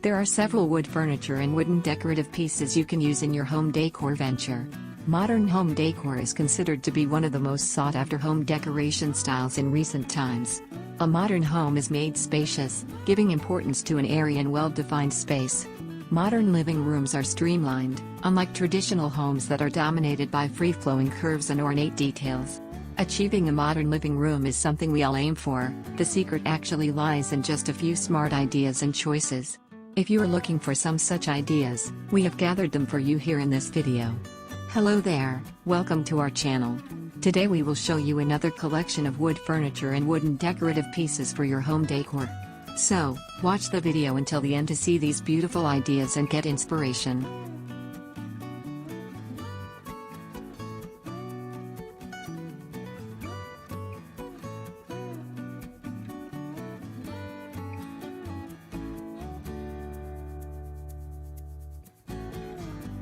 There are several wood furniture and wooden decorative pieces you can use in your home decor venture. Modern home decor is considered to be one of the most sought-after home decoration styles in recent times. A modern home is made spacious, giving importance to an airy and well-defined space. Modern living rooms are streamlined, unlike traditional homes that are dominated by free-flowing curves and ornate details. Achieving a modern living room is something we all aim for. The secret actually lies in just a few smart ideas and choices. If you are looking for some such ideas, we have gathered them for you here in this video. Hello there, welcome to our channel. Today we will show you another collection of wood furniture and wooden decorative pieces for your home decor. So, watch the video until the end to see these beautiful ideas and get inspiration.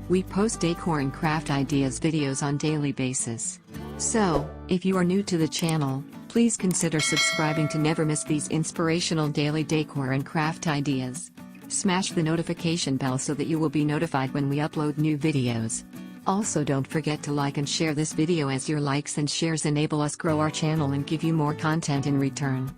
We post decor and craft ideas videos on daily basis. So, if you are new to the channel, please consider subscribing to never miss these inspirational daily decor and craft ideas. Smash the notification bell so that you will be notified when we upload new videos. Also, don't forget to like and share this video, as your likes and shares enable us grow our channel and give you more content in return.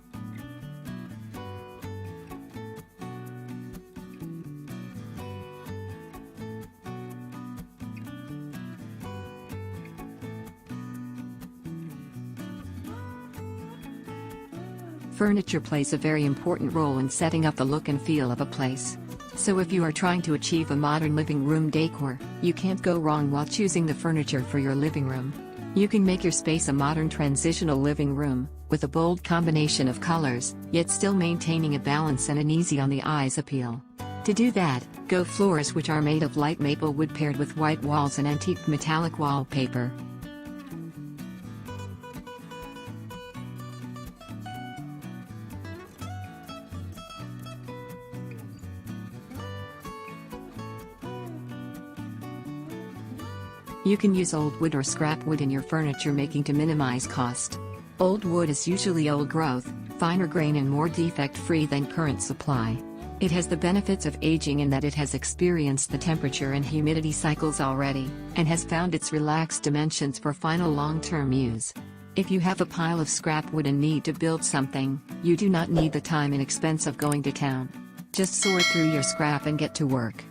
Furniture plays a very important role in setting up the look and feel of a place. So if you are trying to achieve a modern living room decor, you can't go wrong while choosing the furniture for your living room. You can make your space a modern transitional living room, with a bold combination of colors, yet still maintaining a balance and an easy-on-the-eyes appeal. To do that, go floors which are made of light maple wood paired with white walls and antique metallic wallpaper. You can use old wood or scrap wood in your furniture making to minimize cost. Old wood is usually old growth, finer grain and more defect-free than current supply. It has the benefits of aging in that it has experienced the temperature and humidity cycles already, and has found its relaxed dimensions for final long-term use. If you have a pile of scrap wood and need to build something, you do not need the time and expense of going to town. Just sort through your scrap and get to work.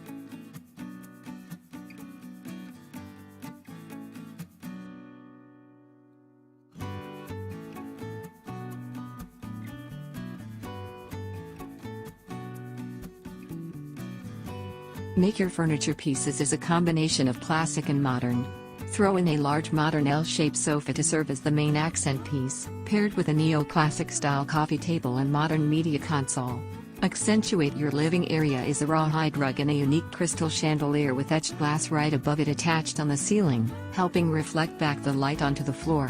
Make your furniture pieces as a combination of classic and modern. Throw in a large modern L-shaped sofa to serve as the main accent piece, paired with a neoclassic style coffee table and modern media console. Accentuate your living area is a rawhide rug and a unique crystal chandelier with etched glass right above it attached on the ceiling, helping reflect back the light onto the floor.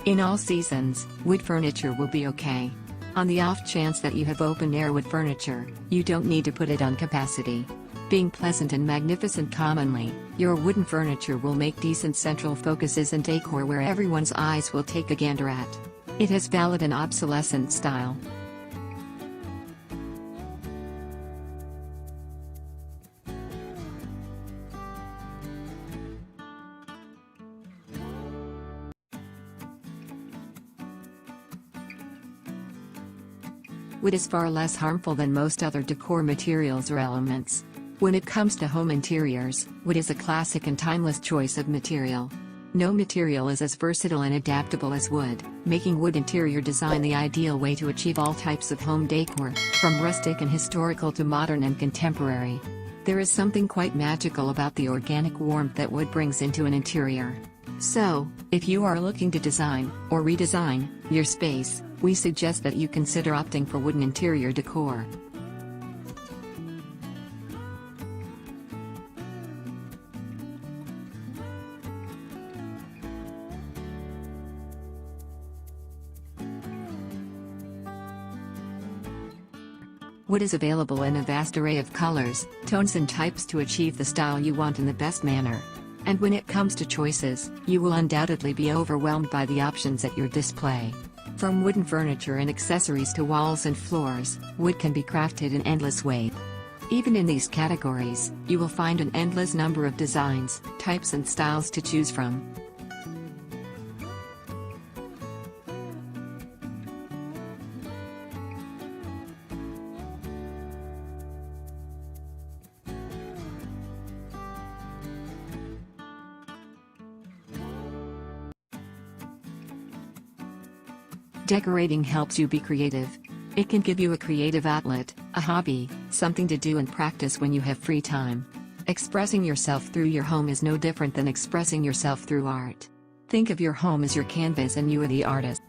In all seasons, wood furniture will be okay. On the off chance that you have open-air wood furniture, you don't need to put it on capacity. Being pleasant and magnificent commonly, your wooden furniture will make decent central focuses and decor where everyone's eyes will take a gander at. It has valid and obsolescent style. Wood is far less harmful than most other decor materials or elements. When it comes to home interiors, wood is a classic and timeless choice of material. No material is as versatile and adaptable as wood, making wood interior design the ideal way to achieve all types of home decor, from rustic and historical to modern and contemporary. There is something quite magical about the organic warmth that wood brings into an interior. So, if you are looking to design, or redesign, your space, we suggest that you consider opting for wooden interior decor. Wood is available in a vast array of colors, tones and types to achieve the style you want in the best manner. And when it comes to choices, you will undoubtedly be overwhelmed by the options at your display. From wooden furniture and accessories to walls and floors, wood can be crafted in endless ways. Even in these categories, you will find an endless number of designs, types and styles to choose from. Decorating helps you be creative. It can give you a creative outlet, a hobby, something to do and practice when you have free time. Expressing yourself through your home is no different than expressing yourself through art. Think of your home as your canvas and you are the artist.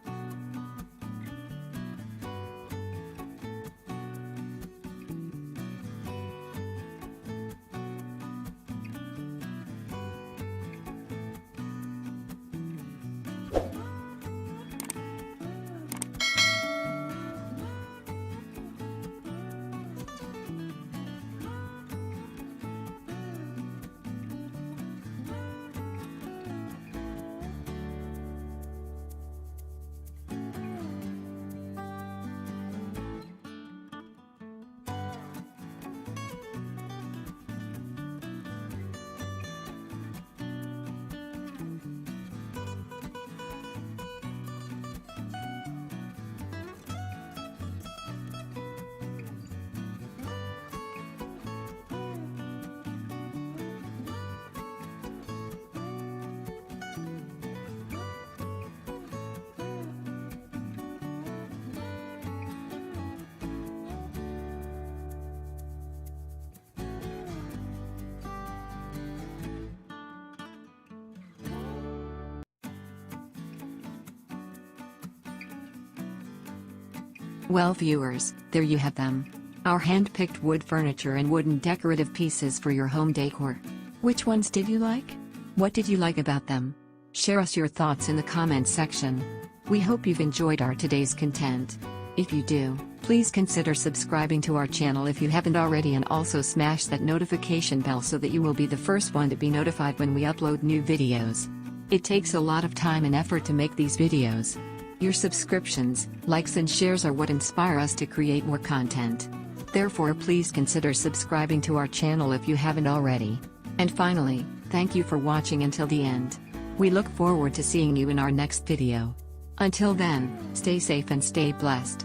Well viewers, there you have them. Our hand-picked wood furniture and wooden decorative pieces for your home decor. Which ones did you like? What did you like about them? Share us your thoughts in the comments section. We hope you've enjoyed our today's content. If you do, please consider subscribing to our channel if you haven't already and also smash that notification bell so that you will be the first one to be notified when we upload new videos. It takes a lot of time and effort to make these videos. Your subscriptions, likes and shares are what inspire us to create more content. Therefore please consider subscribing to our channel if you haven't already. And finally, thank you for watching until the end. We look forward to seeing you in our next video. Until then, stay safe and stay blessed.